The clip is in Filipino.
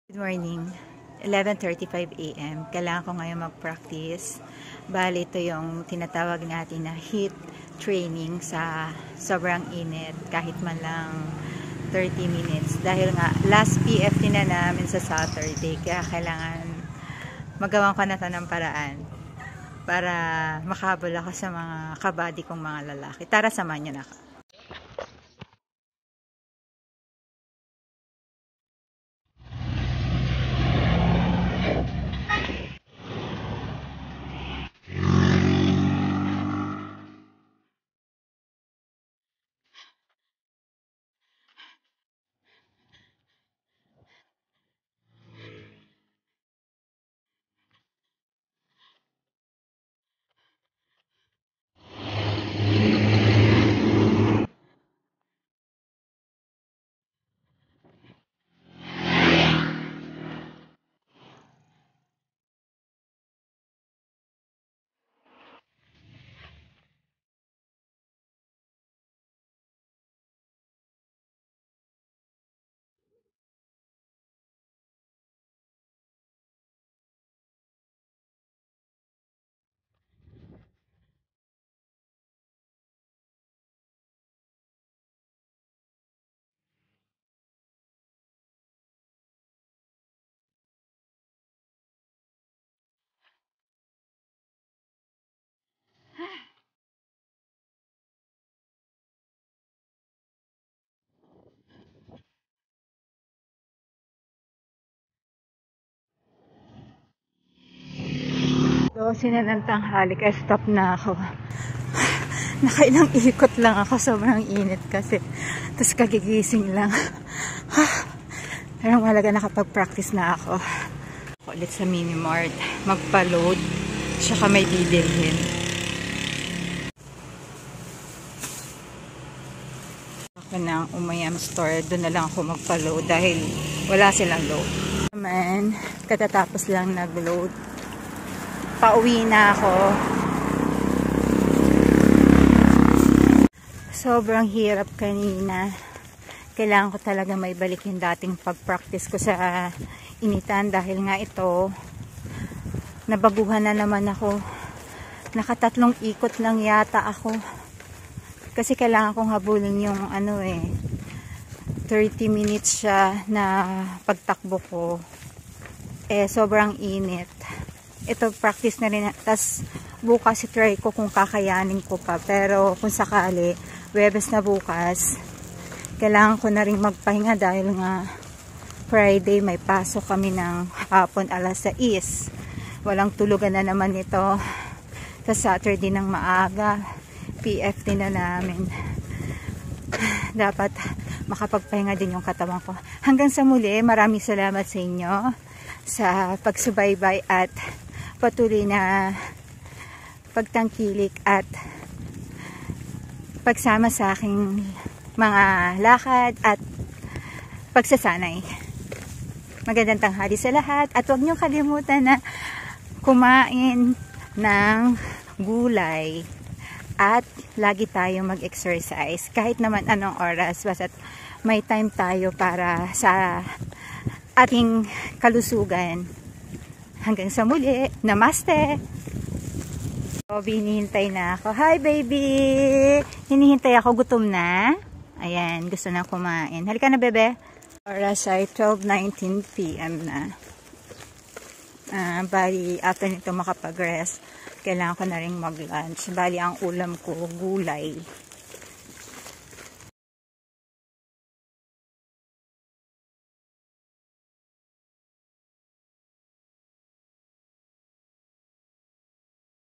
Good morning, 11:35 a.m. Kailangan ko ngayon mag-practice. Bali, ito yung tinatawag natin na heat training sa sobrang init, kahit man lang 30 minutes. Dahil nga, last PFT na namin sa Saturday, kaya kailangan magawan ko na ito ng paraan para makahabol ako sa mga kabady kong mga lalaki. Tara, samahan niyo na ako. So, ng tanghali, kaya stop na ako. Nakailang ikot lang ako, sobrang init kasi. Tapos kagigising lang. Pero malaga nakapag-practice na ako. Ulit sa Minimart, magpa-load, tsaka may bibilhin. Ako ng Umayam store, doon na lang ako magpa-load dahil wala silang load. Naman, katatapos lang nag-load. Pauwi na ako. Sobrang hirap kanina. Kailangan ko talaga may balik yung dating pag-practice ko sa initan dahil nga ito nabaguhan na naman ako. Nakatatlong ikot lang yata ako. Kasi kailangan kong habulin yung 30 minutes siya na pagtakbo ko. Sobrang init. Ito, practice na rin. Tapos, bukas try ko kung kakayanin ko pa. Pero, kung sakali, Webes na bukas, kailangan ko na rin magpahinga dahil nga Friday, may pasok kami ng hapon alas 6. Walang tulugan na naman ito. Sa Saturday ng maaga, PFT na namin. Dapat makapagpahinga din yung katawan ko. Hanggang sa muli, maraming salamat sa inyo sa pagsubaybay at patuloy na pagtangkilik at pagsama sa aking mga lakad at pagsasanay. Magandang tanghali sa lahat at huwag niyong kalimutan na kumain ng gulay at lagi tayo mag-exercise kahit naman anong oras, basta may time tayo para sa ating kalusugan. Hanggang sa muli. Namaste! So, hinihintay na ako. Hi, baby! Hinihintay ako. Gutom na. Ayan, gusto na kumain. Halika na, bebe. Oras ay 12:19 p.m. na. Bali, after nito makapag-rest, kailangan ko na rin mag-lunch. Bali, ang ulam ko, gulay.